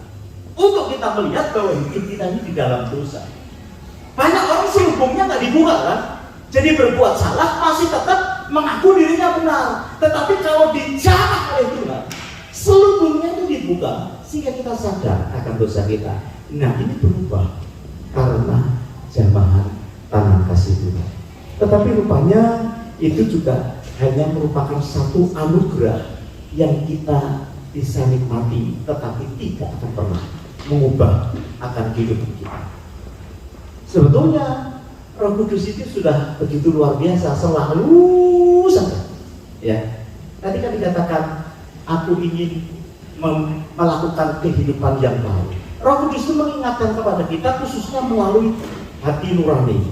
untuk kita melihat bahwa hidup kita ini di dalam dosa. Banyak orang selubungnya nggak dibuka kan, jadi berbuat salah masih tetap mengaku dirinya benar. Tetapi kalau dijamah oleh Tuhan, selubungnya itu dibuka sehingga kita sadar akan dosa kita. Nah ini berubah karena jamahan tangan kasih Tuhan. Tetapi rupanya itu juga hanya merupakan satu anugerah yang kita bisa nikmati, tetapi tidak akan pernah mengubah akan kehidupan kita. Sebetulnya Roh Kudus itu sudah begitu luar biasa, selalu saja. Ya, tadi kan dikatakan aku ingin melakukan kehidupan yang baru. Roh Kudus itu mengingatkan kepada kita khususnya melalui hati nurani.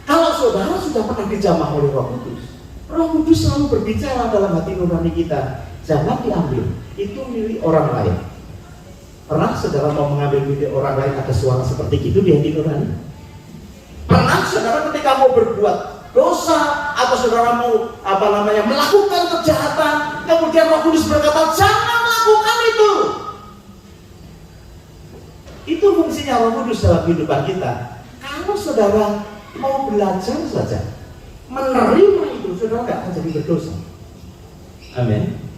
Kalau saudara sudah pernah dijamah oleh Roh Kudus selalu berbicara dalam hati nurani kita. Jangan diambil, itu milik orang lain. Pernah saudara mau mengambil milik orang lain, ada suara seperti itu di hati nurani? Pernah saudara ketika mau berbuat dosa atau saudara mau melakukan kejahatan, kemudian Roh Kudus berkata jangan melakukan itu. Itu fungsinya Roh Kudus dalam kehidupan kita. Kalau saudara mau belajar saja, menerima itu, saudara nggak akan jadi berdosa. Amin.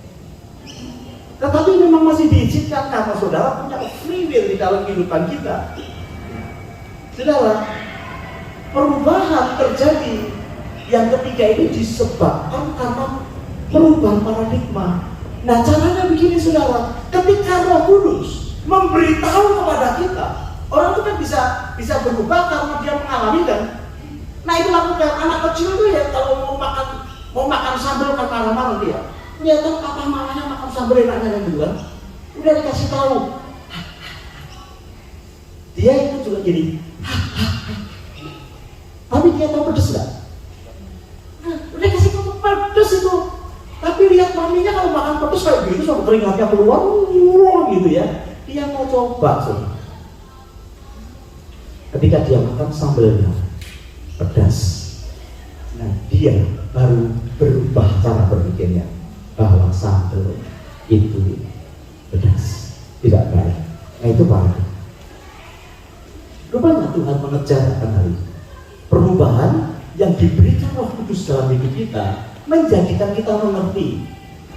Tetapi memang masih diizinkan karena saudara punya free will di dalam kehidupan kita. Saudara, perubahan terjadi yang ketiga ini disebabkan karena perubahan paradigma. Nah caranya begini saudara, ketika Roh Kudus memberitahu kepada kita, orang itu kan bisa berubah karena dia mengalami kan. Nah itu lakukan anak kecil itu ya, kalau mau makan sambal kan marah-marah dia. Kelihatan papa mamanya makan sambal enaknya yang duluan, udah dikasih tahu. Dia itu juga jadi tapi dia tahu pedes nggak? Nah, udah kasih tahu pedes itu. Tapi lihat maminya kalau makan pedes kayak gitu sampai keringatnya keluar, gitu ya. Dia mau coba semua. Ketika dia makan sambalnya pedas, nah dia baru berubah cara berpikirnya. bahwa sambal itu pedas, tidak baik. Nah itu paradigma. Rupanya Tuhan mengejar akan hal itu. Perubahan yang diberikan Roh Kudus dalam hidup kita menjadikan kita mengerti.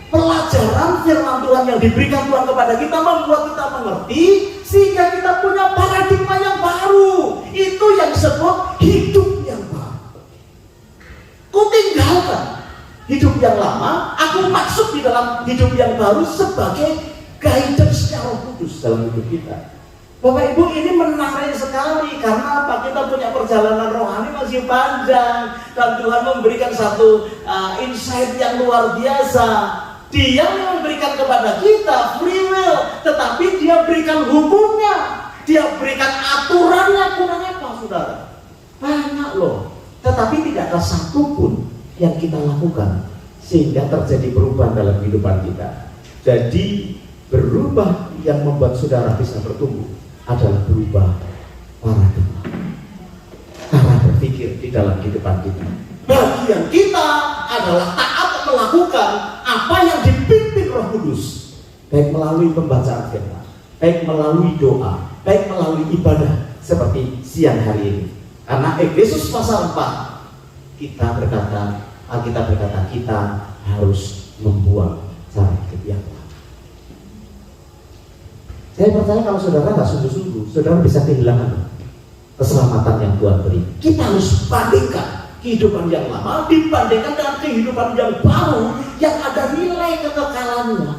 Pelajaran firman Tuhan yang diberikan Tuhan kepada kita membuat kita mengerti sehingga kita punya paradigma yang baru. Itu yang disebut hidup yang baru. Kau tinggalkan hidup yang lama, aku masuk di dalam hidup yang baru sebagai guidance Roh Kudus dalam hidup kita. Bapak Ibu, ini menarik sekali karena apa? Kita punya perjalanan rohani masih panjang dan Tuhan memberikan satu insight yang luar biasa. Dia memberikan kepada kita free will, tetapi dia berikan hukumnya, dia berikan aturannya. Kurangnya apa, saudara? Banyak loh, tetapi tidak ada satupun yang kita lakukan sehingga terjadi perubahan dalam kehidupan kita. Jadi berubah yang membuat saudara bisa bertumbuh adalah berubah paradigma, cara berpikir di dalam kehidupan kita. Bagian kita adalah taat melakukan apa yang dipimpin Roh Kudus, baik melalui pembacaan firman, baik melalui doa, baik melalui ibadah seperti siang hari ini. Karena Efesus pasal 4 Alkitab berkata kita harus membuang cara hidup yang lama. Saya percaya kalau saudara nggak sungguh-sungguh, saudara bisa kehilangan keselamatan yang Tuhan beri. Kita harus bandingkan kehidupan yang lama dibandingkan dengan kehidupan yang baru yang ada nilai kekekalannya.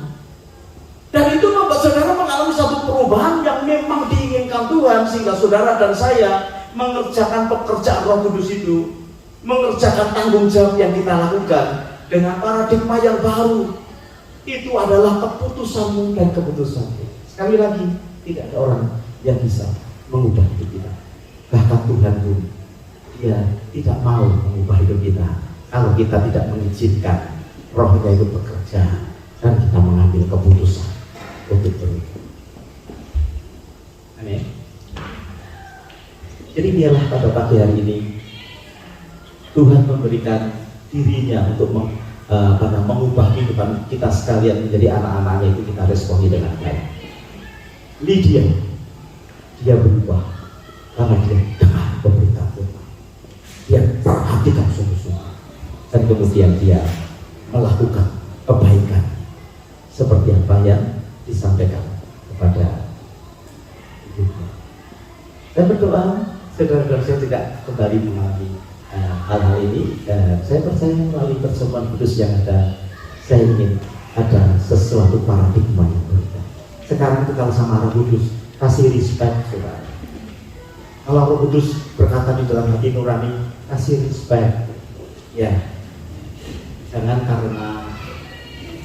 Dan itu membuat saudara mengalami satu perubahan yang memang diinginkan Tuhan, sehingga saudara dan saya mengerjakan pekerjaan Roh Kudus itu, mengerjakan tanggung jawab yang kita lakukan dengan paradigma yang baru. Itu adalah keputusanmu dan keputusanmu. Sekali lagi, tidak ada orang yang bisa mengubah hidup kita. Bahkan Tuhan pun Dia tidak mau mengubah hidup kita kalau kita tidak mengizinkan Rohnya itu bekerja dan kita mengambil keputusan untuk berubah. Amin. Jadi biarlah pada pagi hari ini Tuhan memberikan dirinya untuk mengubah kehidupan kita sekalian menjadi anak-anaknya. Itu kita responi dengan baik. Lydia, dia berubah karena dia dengar pemberitahuan Tuhan. Dia perhatikan sungguh-sungguh dan kemudian dia melakukan kebaikan seperti apa yang disampaikan kepada hidupnya. Dan berdoa, saudara-saudara saya tidak kembali mengalami hal-hal ini. Saya percaya melalui pertemuan kudus yang ada, saya ingin ada sesuatu paradigma yang berbeda. Sekarang itu kalau sama Roh Kudus, kasih respect, saudara. Kalau Roh Kudus berkata di dalam hati nurani, kasih respect, ya. Jangan karena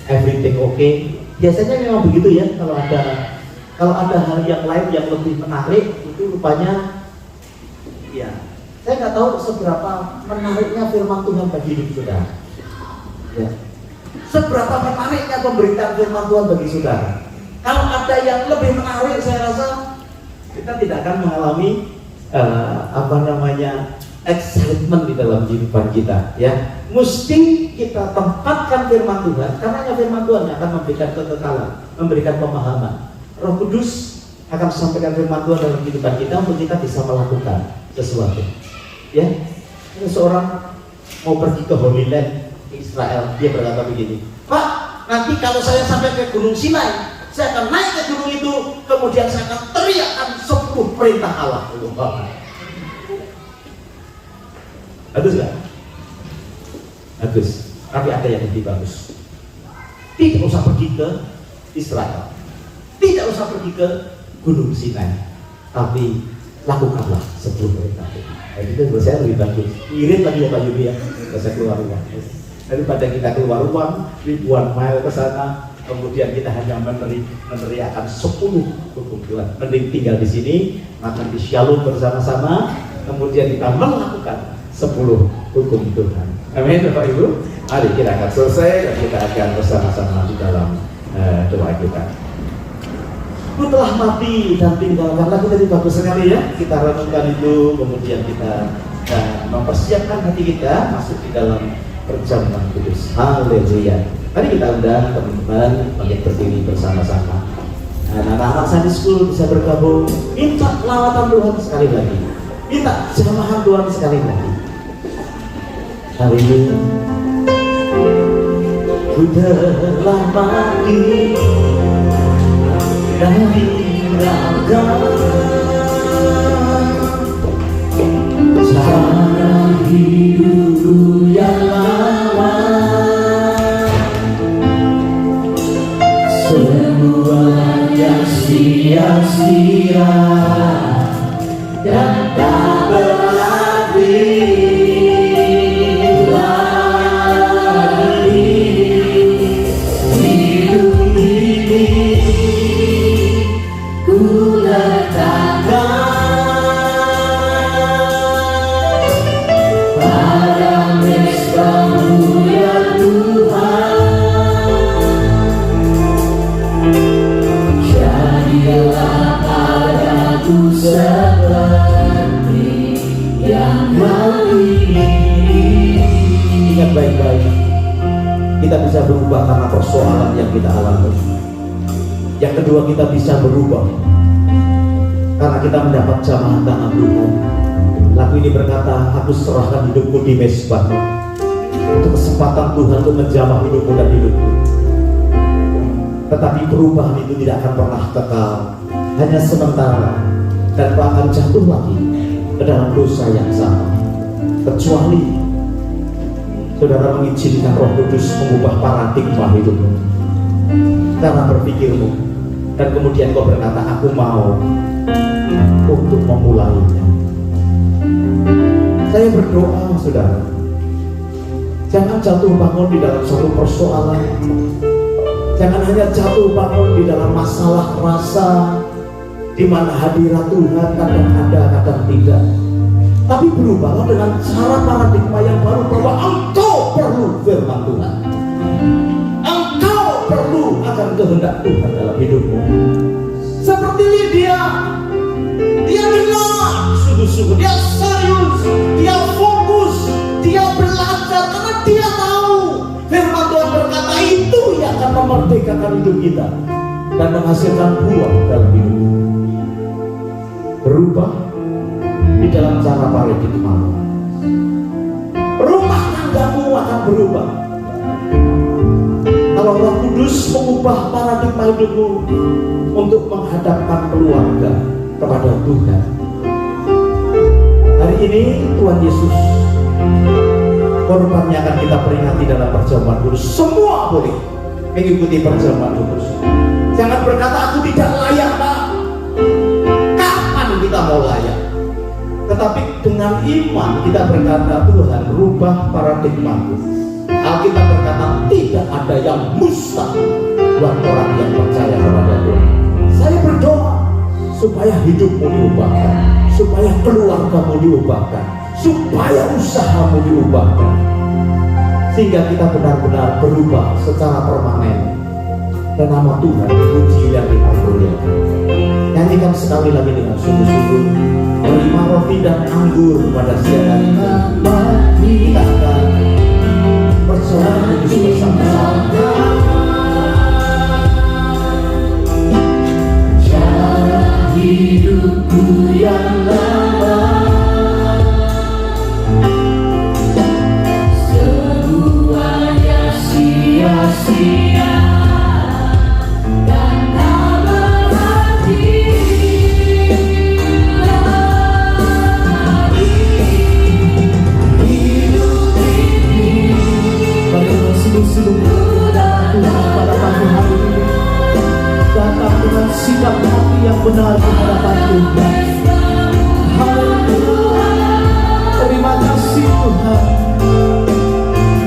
everything okay. Biasanya memang begitu ya. Kalau ada hal yang lain yang lebih menarik, itu rupanya, ya. Saya nggak tahu seberapa menariknya firman Tuhan bagi hidup saudara. Ya. Seberapa menariknya pemberitaan firman Tuhan bagi saudara. Kalau ada yang lebih menarik, saya rasa kita tidak akan mengalami excitement di dalam kehidupan kita. Ya, mesti kita tempatkan firman Tuhan, karena firman Tuhan yang akan memberikan kekekalan, memberikan pemahaman. Roh Kudus akan sampaikan firman Tuhan dalam kehidupan kita untuk kita bisa melakukan sesuatu. Ya, seorang mau pergi ke Holy Land Israel, dia berkata begini, Pak, nanti kalau saya sampai ke Gunung Sinai, saya akan naik ke gunung itu, kemudian saya akan teriakkan 10 perintah Allah. Bagus gak? Bagus. Tapi ada yang lebih bagus. Tidak usah pergi ke Israel, tidak usah pergi ke Gunung Sinai, tapi lakukanlah 10 perintah itu. Itu menurut saya lebih bagus. Irit lagi ya Pak Yubi ya, saya keluar uang. Daripada kita keluar uang ribuan mile ke sana, kemudian kita hanya meneriakan 10 hukum Tuhan. Mending tinggal di sini, makan di Shalom bersama-sama, kemudian kita melakukan 10 hukum Tuhan. Amin Bapak Ibu. Mari kita akan selesai dan kita akan bersama-sama di dalam doa kita. Ku telah mati dan tinggalkan. Lagu tadi bagus sekali ya. Kita renungkan itu, kemudian kita mempersiapkan hati kita masuk di dalam perjamuan kudus. Haleluya. Mari kita undang teman-teman untuk berdiri bersama-sama. Dan anak-anak Sunday School bisa bergabung. Minta lawatan Tuhan sekali lagi. Minta jamahan Tuhan sekali lagi. Haleluya. Ku telah mati dari neraka, cara hidup yang lama, semuanya sia-sia dan tak berarti lagi. Hidup ini ku letakkan pada mezbah-Mu ya Tuhan. Jadilah padaku seperti yang Kau ingini. Ingat baik-baik, kita bisa berubah karena persoalan yang kita alami. Yang kedua, kita bisa berubah karena kita mendapat jamahan tangan Tuhan. Lagu ini berkata, aku serahkan hidupku di mezbah. Untuk kesempatan Tuhan untuk menjamah hidupmu dan hidupku. Tetapi perubahan itu tidak akan pernah kekal, hanya sementara, dan kau akan jatuh lagi ke dalam dosa yang sama. Kecuali saudara mengizinkan Roh Kudus mengubah paradigma hidupmu, cara berpikirmu, dan kemudian kau berkata, aku mau untuk memulainya. Saya berdoa, saudara, jangan jatuh bangun di dalam suatu persoalan. Jangan hanya jatuh bangun di dalam masalah rasa, di mana hadirat Tuhan kadang ada, kadang tidak. Tapi berubahlah dengan cara paradigma yang baru, bahwa engkau perlu firman Tuhan. Engkau perlu akan kehendak Tuhan dalam hidupmu. Seperti Lydia, dia dengar sungguh-sungguh, dia serius, dia fokus, dia belajar karena dia tahu firman Tuhan berkata itu yang akan memerdekakan hidup kita dan menghasilkan buah dalam hidup kita. Berubah di dalam cara paradigma. Rumah tanggamu akan berubah kalau Roh Kudus mengubah paradigma hidupmu untuk menghadapkan keluarga kepada Tuhan. Hari ini Tuhan Yesus, korbannya akan kita peringati dalam perjamuan kudus. Semua boleh mengikuti perjamuan kudus. Jangan berkata aku tidak layak, Pak. Kapan kita mau layak? Tetapi dengan iman kita berkata, Tuhan rubah paradigmaku. Alkitab berkata tidak ada yang mustahil buat orang yang percaya kepada Tuhan. Saya berdoa supaya hidupmu diubahkan, supaya keluargamu diubahkan, supaya usahamu diubahkan, sehingga kita benar-benar berubah secara permanen dan nama Tuhan dipuji dan dimuliakan. Nyanyikan sekali lagi dengan sungguh-sungguh, terima roti dan anggur pada siang hari ini. Kita akan bersama bersama-sama. Cara hidupku yang lama, semuanya sia-sia dan tak berarti lagi. Hidup ini bagaimana sungguh-sungguh pada pagi hari ini, datang dengan sikap hati yang benar di hadapan Tuhan. Haleluya, terima kasih Tuhan.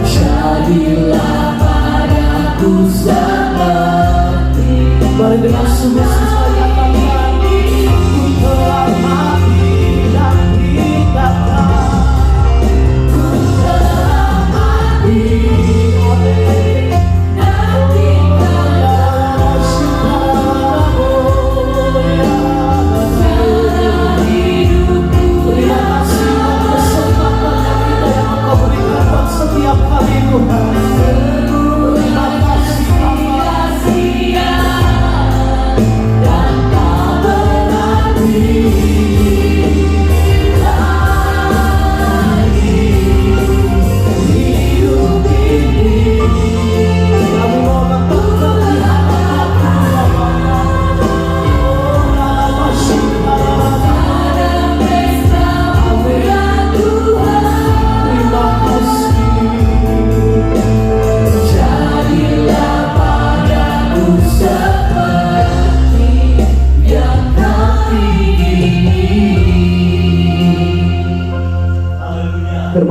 Jadilah padaku seperti, mari dengan sungguh-sungguh katakan, ku telah mati dan dikatakan, ku telah mati dan dikatakan, terima kasih atas kesempatan yang kita yang Engkau berikan buat setiap hari Tuhan. Terima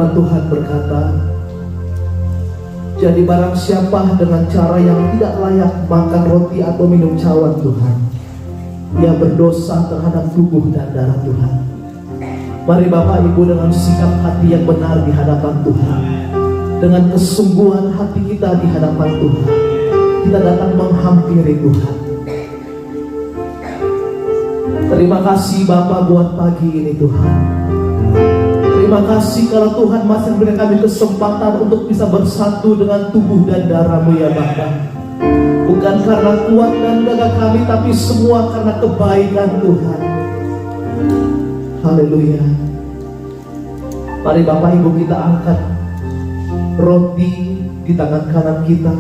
Firman Tuhan berkata, jadi barang siapa dengan cara yang tidak layak makan roti atau minum cawan Tuhan, ia berdosa terhadap tubuh dan darah Tuhan. Mari Bapak Ibu dengan sikap hati yang benar di hadapan Tuhan, dengan kesungguhan hati kita di hadapan Tuhan, kita datang menghampiri Tuhan. Terima kasih Bapak buat pagi ini Tuhan. Terima kasih kalau Tuhan masih memberikan kami kesempatan untuk bisa bersatu dengan tubuh dan darah-Mu ya Bapak. Bukan karena kuat dan gagah kami, tapi semua karena kebaikan Tuhan. Haleluya. Mari Bapak Ibu kita angkat roti di tangan kanan kita.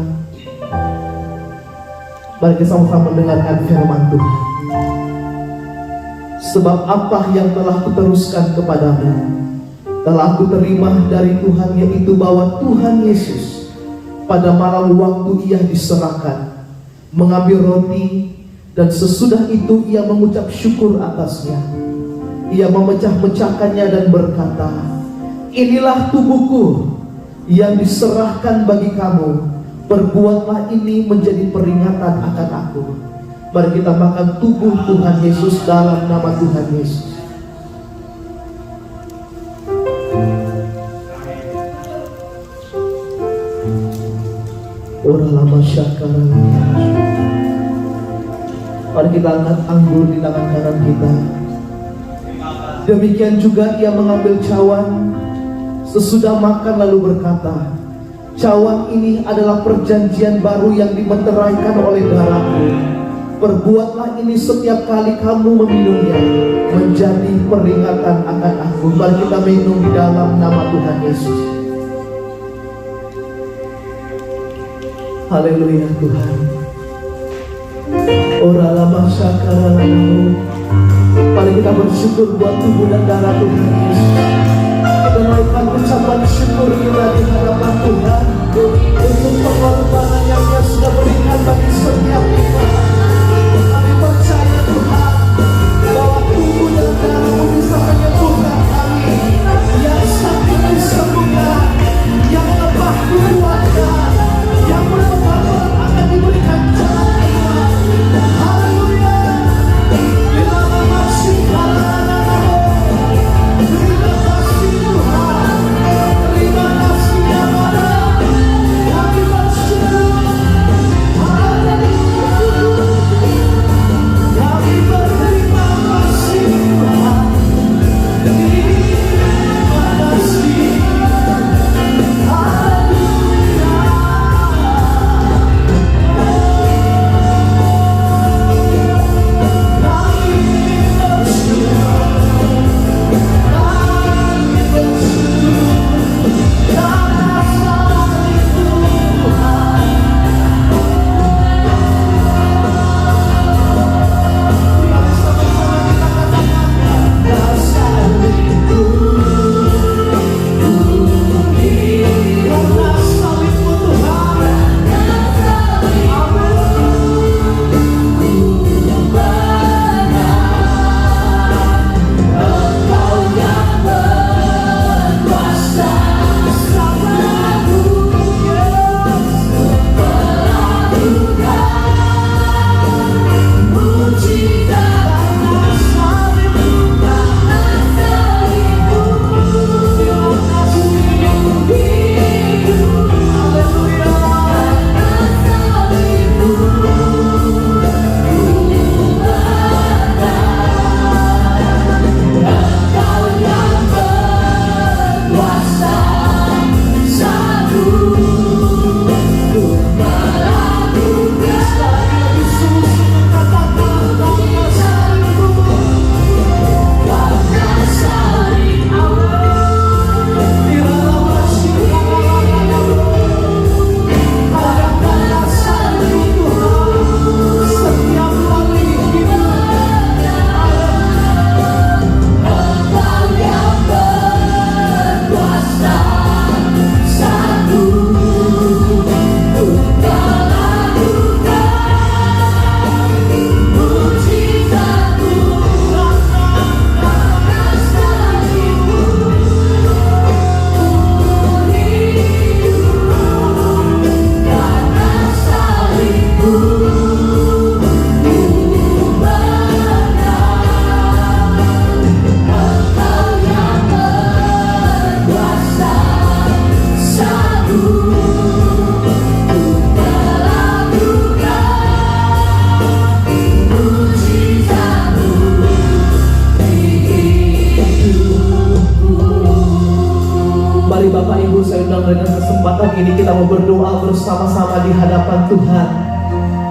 Mari kita sama-sama mendengarkan firman Tuhan. Sebab apa yang telah kuteruskan kepadamu telah aku terima dari Tuhan, yaitu bahwa Tuhan Yesus pada malam waktu ia diserahkan mengambil roti, dan sesudah itu ia mengucap syukur atasnya. Ia memecah-mecahkannya dan berkata, inilah tubuhku yang diserahkan bagi kamu, perbuatlah ini menjadi peringatan akan aku. Mari kita makan tubuh Tuhan Yesus dalam nama Tuhan Yesus. Ora lama syakara. Mari kita angkat anggur di tangan kanan kita. Demikian juga ia mengambil cawan sesudah makan lalu berkata, cawan ini adalah perjanjian baru yang dimeteraikan oleh darahku. Perbuatlah ini setiap kali kamu meminumnya menjadi peringatan akan aku. Mari kita minum di dalam nama Tuhan Yesus. Haleluya Tuhan. Ora lama syakara lanamu. Mari kita bersyukur buat tubuh dan darah Tuhan Yesus. Kita naikkan ucapan syukur kita di hadapan Tuhan untuk pengorbanan yang Dia sudah berikan bagi setiap kita. Kami percaya Tuhan bahwa tubuh dan darah-Mu bisa menyembuhkan kami, yang sakit disembuhkan, yang lemah dikuatkan, yang bertobat akan diberikan jalan keluar. Haleluya. Terima kasih Tuhan. Terima kasih ya Bapa. Kami bersyukur. Haleluya. ini kita mau berdoa bersama-sama di hadapan Tuhan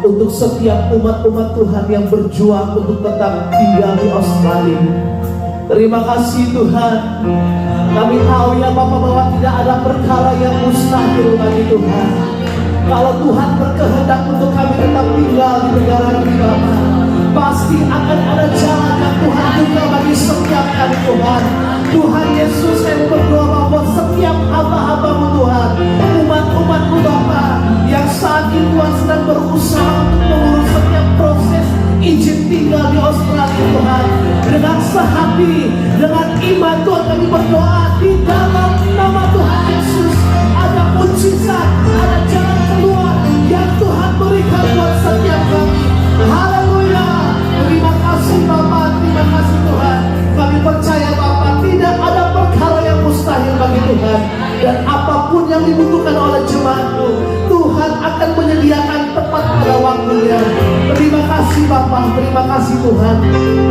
untuk setiap umat-umat Tuhan yang berjuang untuk tetap tinggal di Australia. Terima kasih Tuhan. Kami tahu ya Bapa bahwa tidak ada perkara yang mustahil bagi Tuhan. Kalau Tuhan berkehendak untuk kami tetap tinggal di negara ini Bapa, pasti akan ada jalan yang Tuhan buka bagi setiap kami Tuhan. Tuhan Yesus, saya berdoa bahwa setiap hamba-hamba-Mu Tuhan, umat-umat-Mu Bapa, yang saat ini Tuhan sedang berusaha untuk mengurus setiap proses izin tinggal di Australia Tuhan, dengan sehati, dengan iman Tuhan kami berdoa di dalam nama Tuhan Yesus, ada mujizat, ada jalan keluar yang Tuhan berikan buat setiap kami. Haleluya. Terima kasih Bapa, terima kasih Tuhan. Kami percaya Bapa, tidak ada perkara yang mustahil bagi Tuhan. Dan apapun yang dibutuhkan oleh jemaat-Mu, Tuhan akan menyediakan tepat pada waktunya. Terima kasih Bapa, terima kasih Tuhan.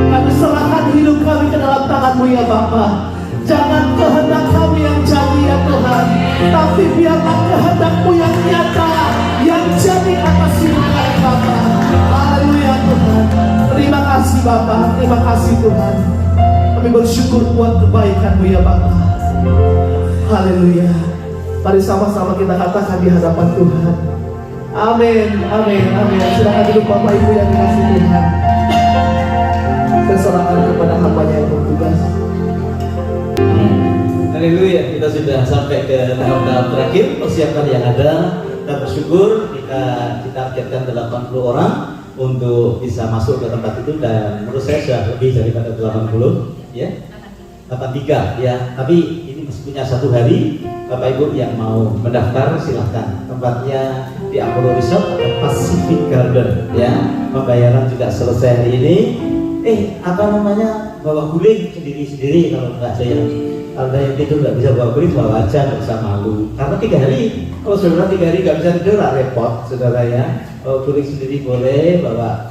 Kami serahkan hidup kami ke dalam tangan-Mu ya Bapa. Jangan kehendak kami yang jadi ya Tuhan, tapi biarlah kehendak-Mu yang nyata, yang jadi atas hidup kami Bapa. Haleluya Tuhan. Terima kasih Bapa, terima kasih Tuhan. Kami bersyukur buat kebaikan-Mu ya Bapa. Haleluya. Mari sama-sama kita katakan di hadapan Tuhan. Amin, amin, amin. Silakan duduk Bapak Ibu yang dikasihi Tuhan. Saya serahkan kepada hamba-Nya yang bertugas. Haleluya, kita sudah sampai ke tahap terakhir persiapan yang ada. Kita bersyukur kita targetkan 80 orang untuk bisa masuk ke tempat itu, dan menurut saya sudah lebih daripada 80 ya. 83 ya, tapi ini masih punya 1 hari. Bapak Ibu yang mau mendaftar silahkan. Tempatnya di Apollo Resort atau Pacific Garden ya. Pembayaran juga selesai hari ini. Bawa guling sendiri-sendiri. Kalau nggak ada yang tidur nggak bisa bawa guling, bawa aja, nggak usah malu. Karena 3 hari, kalau saudara 3 hari nggak bisa tidur, repot saudara ya. Bawa guling sendiri boleh, bawa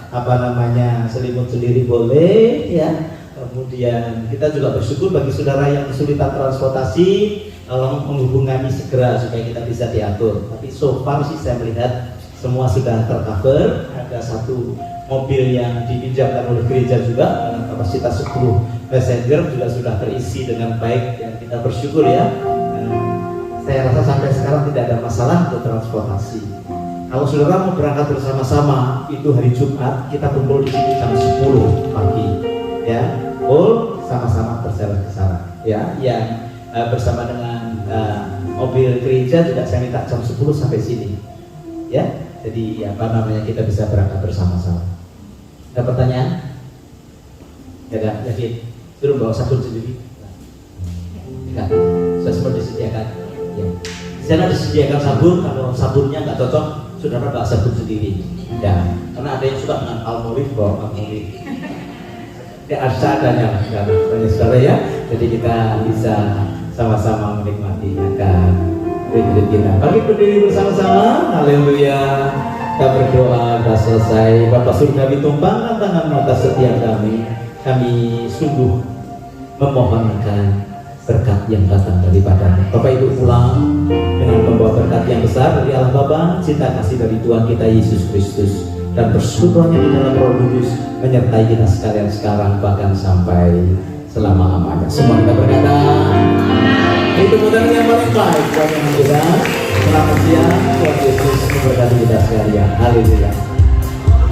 selimut sendiri boleh ya. Kemudian kita juga bersyukur bagi saudara yang kesulitan transportasi, tolong menghubungi segera supaya kita bisa diatur. Tapi so far sih saya melihat semua sudah tercover. Ada 1 mobil yang dipinjamkan oleh gereja juga dengan kapasitas 10 passenger juga sudah terisi dengan baik, dan kita bersyukur ya. Saya rasa sampai sekarang tidak ada masalah untuk transportasi. Kalau saudara mau berangkat bersama-sama, itu hari Jumat kita kumpul di sini jam 10 pagi ya. Sama-sama berjalan ke sana ya. Yang bersama dengan mobil gereja juga saya minta jam 10 sampai sini ya. Jadi kita bisa berangkat bersama-sama. Ada pertanyaan? Ada, yakin? Suruh bawa sabun sendiri? Enggak, sudah semua disediakan ya. Di sana disediakan sabun. Kalau sabunnya nggak cocok, saudara bawa sabun sendiri ya. Karena ada yang suka dengan Palmolive, bawa Palmolive ya, seadanya banyak saudara ya. Jadi kita bisa sama-sama menikmati akan rindu kita. Mari berdiri bersama-sama. Haleluya. Kita berdoa, kita selesai. Bapa surgawi, tumpangkan tangan mata setiap kami. Kami sungguh memohonkan berkat yang datang daripada Bapak Ibu pulang dengan membawa berkat yang besar dari Allah Bapa, cinta kasih dari Tuhan kita Yesus Kristus, dan persekutuannya di dalam Roh Kudus menyertai kita sekalian sekarang bahkan sampai selama-lamanya. Semua kita berkata, itu modal yang paling baik buat yang muda. Selamat siang, Tuhan Yesus memberkati kita sekalian. Haleluya.